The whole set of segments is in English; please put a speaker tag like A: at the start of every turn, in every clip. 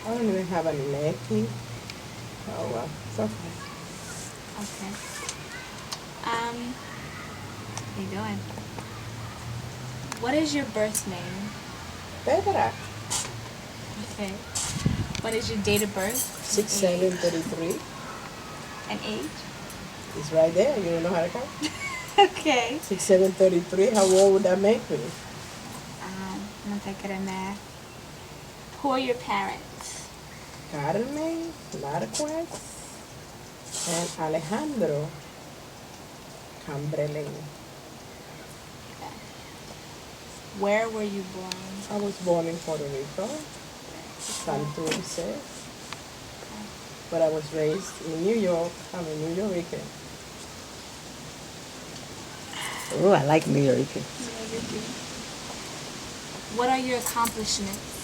A: I don't even have any necking. Oh well, it's okay.
B: Okay. How you doing? What is your birth name?
A: Petra,
B: Okay. What is your date of birth?
A: 6733.
B: And age?
A: It's right there. You don't know how to count?
B: Okay.
A: 6733. How old would that make me?
B: I'm not that good at math. Who are your parents?
A: Carmen Marquez and Alejandro Cambrelin.
B: Okay. Where were you born?
A: I was born in Puerto Rico, Santurce, but I was raised in New York. I'm a New Yorican.
C: Oh, I like New York.
B: What are your accomplishments?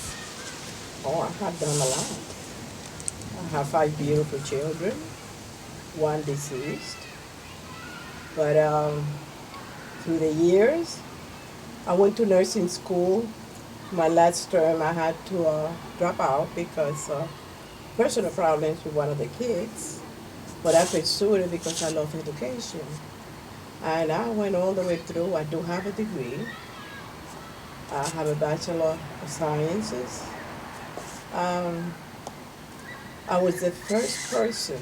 A: Oh, I have done a lot. I have 5 beautiful children, one deceased. But through the years, I went to nursing school. My last term, I had to drop out because personal problems with one of the kids. But I pursued it because I love education. And I went all the way through. I do have a degree. I have a Bachelor of Sciences. Um, I was the first person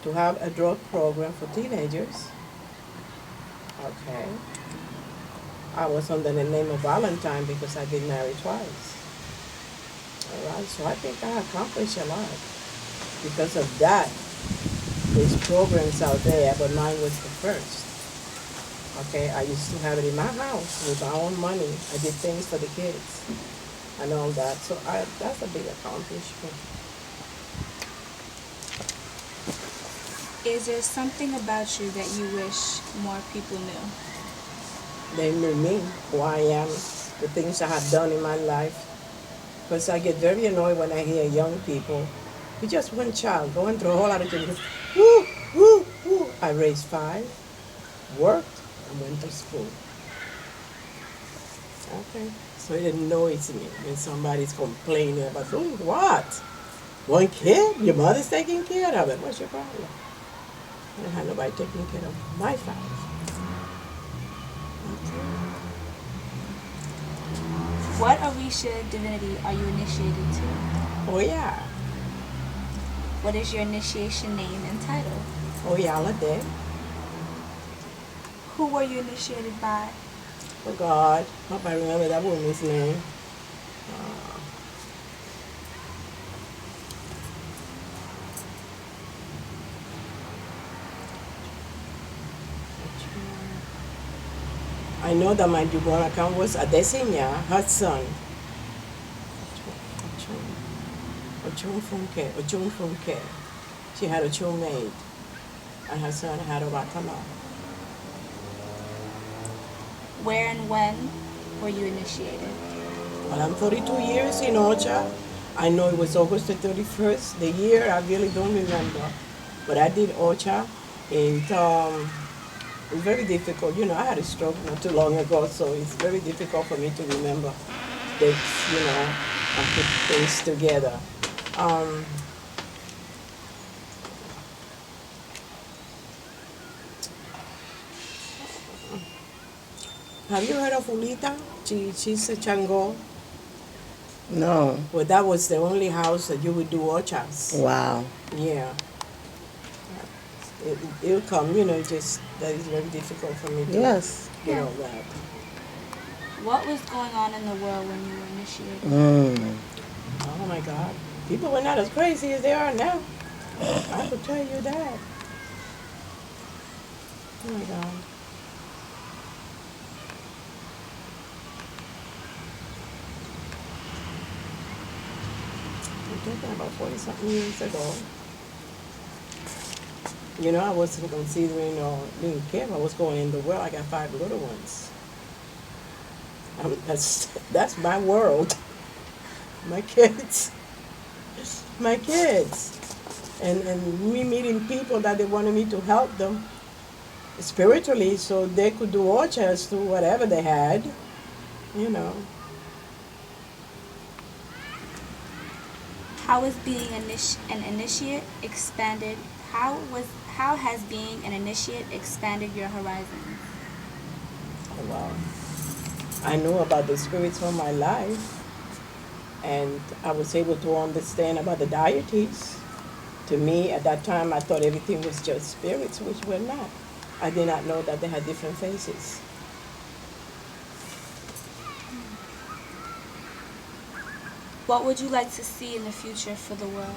A: to have a drug program for teenagers. Okay. I was under the name of Valentine because I've been married twice. All right, so I think I accomplished a lot. Because of that, there's programs out there, but mine was the first. Okay, I used to have it in my house with my own money. I did things for the kids and all that. So that's a big accomplishment.
B: Is there something about you that you wish more people knew?
A: They knew me, who I am, the things I have done in my life. Because I get very annoyed when I hear young people, you're just one child going through a whole lot of things. Woo, woo, woo. I raised 5, worked, and went to school. Okay. So it annoys me when somebody's complaining about doing what? One kid? Your mother's taking care of it. What's your problem? I don't have nobody taking care of my 5.
B: What Orisha divinity are you initiated to?
A: Oh yeah.
B: What is your initiation name and title?
A: Oyalade.
B: Who were you initiated by?
A: Oh God. Hope I remember that woman's name. Uh, I know that my newborn account was Adesanya, her son. Ochun Funke, Ochun Funke. She had a Ochun maid, and her son had a Wakama.
B: Where and when were you initiated?
A: Well, I'm 32 years in Ocha. I know it was August the 31st. The year, I really don't remember. But I did Ocha, and it's very difficult. You know, I had a stroke not too long ago, so it's very difficult for me to remember dates, and put things together. Um, have you heard of Ulita? She's a Chango.
C: No.
A: Well, that was the only house that you would do Ochas.
C: Wow.
A: Yeah. It'll come, just that is very difficult for me to
C: Yes.
A: get all that.
B: What was going on in the world when you were initiated?
A: Oh my God. People were not as crazy as they are now. I could tell you that. Oh my God. I'm talking about 40 something years ago. I wasn't considering or didn't care if I was going in the world. I got 5 little ones. That's my world. My kids. My kids. And me meeting people that they wanted me to help them spiritually so they could do orchards to whatever they had, you know.
B: How is being an initiate expanded? How has being an initiate expanded your horizons?
A: Oh, wow. I knew about the spirits all my life, and I was able to understand about the deities. To me, at that time, I thought everything was just spirits, which were not. I did not know that they had different faces.
B: What would you like to see in the future for the world?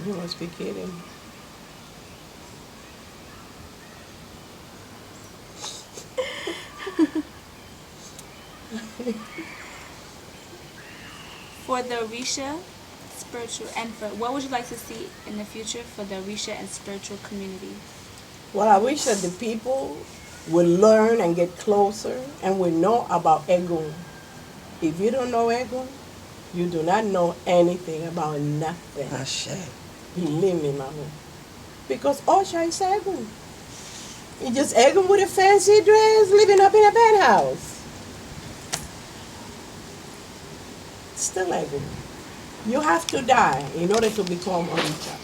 A: You must be kidding.
B: For the Orisha spiritual and for what would you like to see in the future for the Orisha and spiritual community?
A: Well, I wish that the people would learn and get closer and would know about Egun. If you don't know Egun, you do not know anything about nothing.
C: Ashe.
A: Believe me, Mama. Because Osha is Egun. He just Egun with a fancy dress, living up in a penthouse. Still Egun. You have to die in order to become Orisha.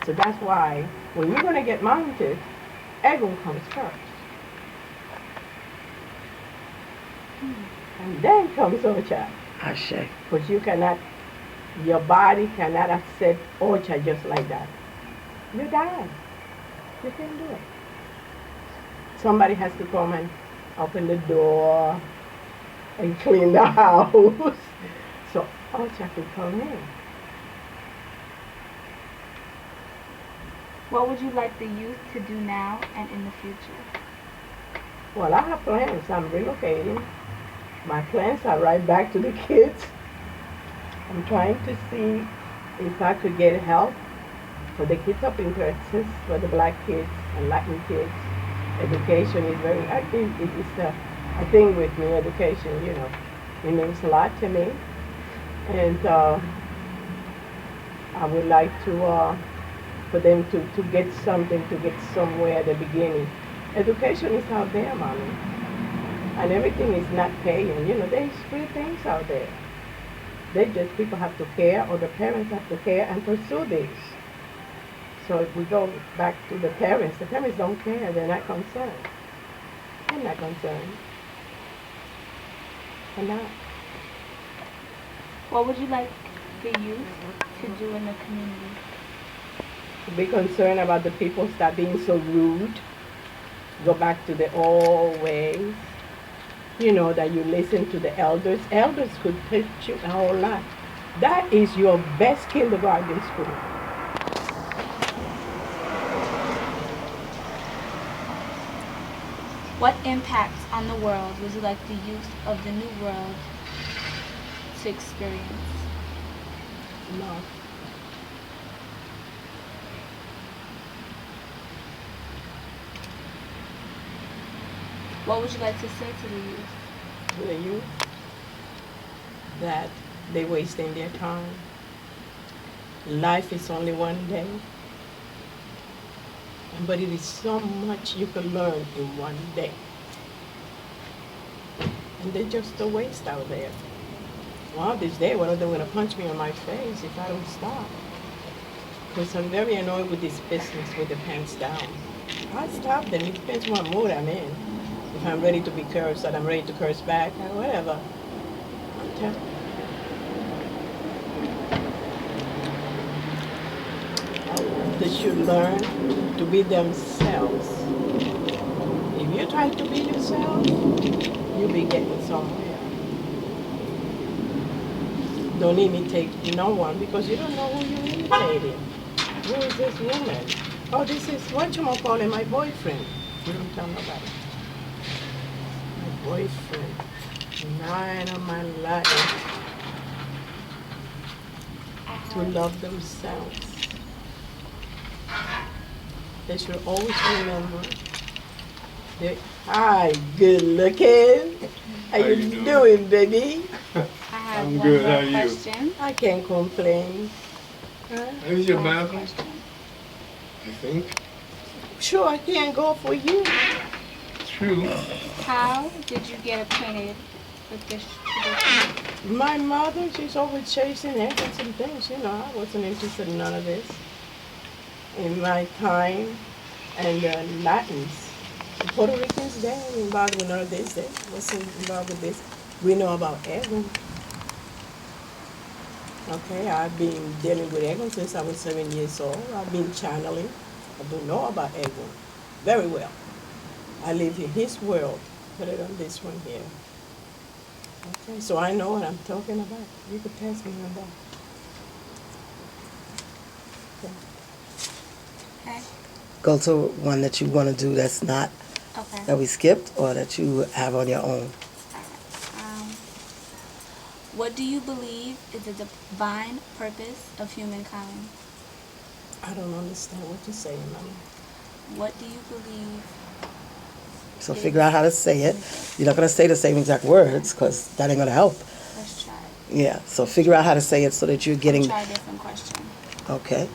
A: So that's why when you're going to get mounted, Egun comes first. And then comes Ocha.
C: Ashe.
A: Because you cannot, your body cannot accept Ocha just like that. You die. You can't do it. Somebody has to come and open the door and clean the house. So Ocha can come in.
B: What would you like the youth to do now and in the future?
A: Well, I have plans. I'm relocating. My plans are right back to the kids. I'm trying to see if I could get help for the kids up in Texas, for the black kids and Latin kids. Education is very, I think it's a thing with me, education, you know. It means a lot to me. And I would like to, for them to get something, to get somewhere at the beginning. Education is out there, Mommy. And everything is not paying. You know, there's free things out there. They just, people have to care, or the parents have to care and pursue this. So if we go back to the parents don't care, they're not concerned. They're not concerned. They're not.
B: What would you like the youth to do in the community?
A: To be concerned about the people stop being so rude. Go back to the old ways. You know, that you listen to the elders. Elders could teach you a whole lot. That is your best kindergarten school.
B: What impact on the world would you like the youth of the new world to experience?
A: Love.
B: What would you like to say to the youth?
A: To the youth, that they're wasting their time. Life is only one day. But it is so much you can learn in one day. And they're just a waste out there. Well, this day, one of them going to punch me on my face if I don't stop. Because I'm very annoyed with this business with the pants down. I stop them. It depends what mood I'm in. If I'm ready to be cursed, and I'm ready to curse back, or whatever. They should learn to be themselves. If you try to be yourself, you'll be getting somewhere. Don't imitate no one, because you don't know who you're imitating. Who is this woman? Oh, this is what you call it, my boyfriend. You don't tell nobody. My boyfriend. 9 of my life. To love themselves. They should always remember. Hi, good looking. How you doing, baby?
B: I have
D: I'm
B: one
D: good,
B: more
D: how are you?
B: question.
A: I can't complain.
D: Who's your
B: I have a
D: bathroom?
B: question.
D: I think.
A: Sure, I can't go for you.
D: True.
B: How did you get acquainted with this tradition?
A: My mother, she's always chasing after some things. I wasn't interested in none of this. In my time, and the Latins, the Puerto Ricans, they ain't involved with none of this. They wasn't involved with this. We know about Egon. Okay, I've been dealing with Egon since I was 7 years old. I've been channeling. I do know about Egon very well. I live in his world. Put it on this one here. Okay, so I know what I'm talking about. You could test me on that.
B: Okay.
C: Go to one that you want to do that's not,
B: Okay.
C: that we skipped, or that you have on your own.
B: What do you believe is the divine purpose of humankind?
A: I don't understand what you're saying, Mama.
B: What do you believe?
C: So figure out how to say it. You're not going to say the same exact words because that ain't going to help.
B: Let's try it.
C: Yeah, so figure out how to say it so that you're getting...
B: Try a different question.
C: Okay.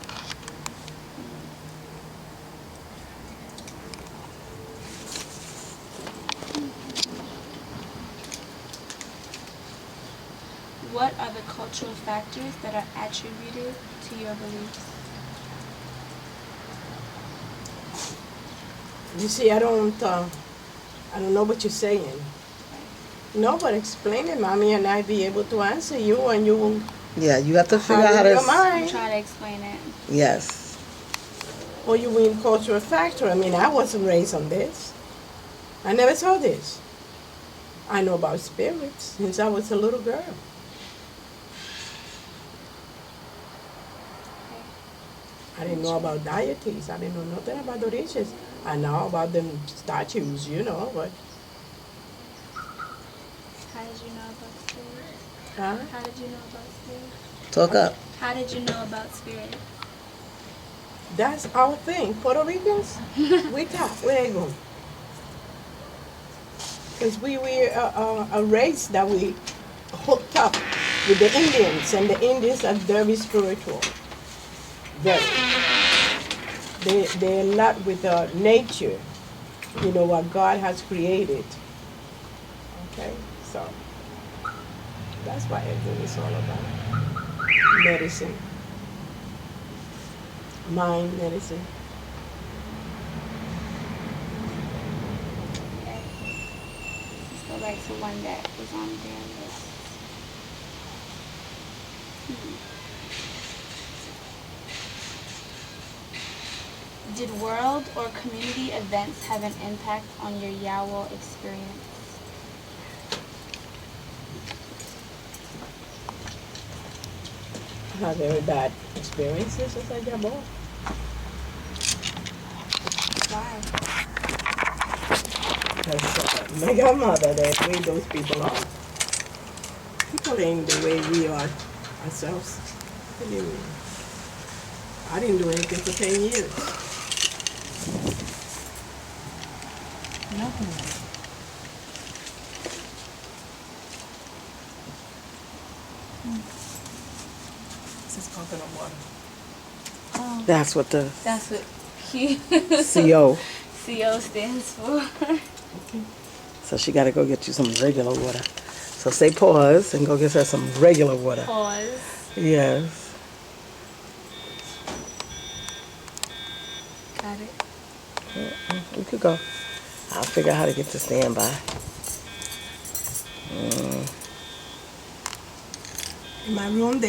B: What are the cultural factors that are attributed to your beliefs?
A: You see, I don't know what you're saying. No, but explain it, Mommy, and I'll be able to answer you, and you will
C: Yeah, you have to figure out how
A: have your
C: to...
A: mind.
B: Try to explain it.
C: Yes.
A: Or you mean cultural factor? I mean, I wasn't raised on this. I never saw this. I know about spirits since I was a little girl. I didn't know about deities. I didn't know nothing about the riches. I know about them statues, but
B: How did you know about spirit?
A: huh?
B: How did you know about spirit?
C: Talk up.
B: How did you know about spirit?
A: That's our thing. Puerto Ricans, we talk, we go. Because we were a race that we hooked up with the Indians, and the Indians are very spiritual. Very. They're a lot with nature, what God has created. Okay, so that's what everything is all about. Medicine. Mind medicine.
B: Okay. Let's go back to one that was on their list. Did world or community events have an impact on your Yawo experience?
A: I have very bad experiences as I get old.
B: Why?
A: Because my grandmother, that way those people are. People ain't the way we are ourselves. Believe me. I didn't do anything for 10 years. Nothing. This is coconut water.
B: Oh,
C: That's what the
B: that's what Q
C: CO.
B: CO stands for.
C: So she got to go get you some regular water. So say pause and go get her some regular water.
B: Pause.
C: Yes.
B: Got it.
C: You could go. I'll figure out how to get to standby.
A: In my room, they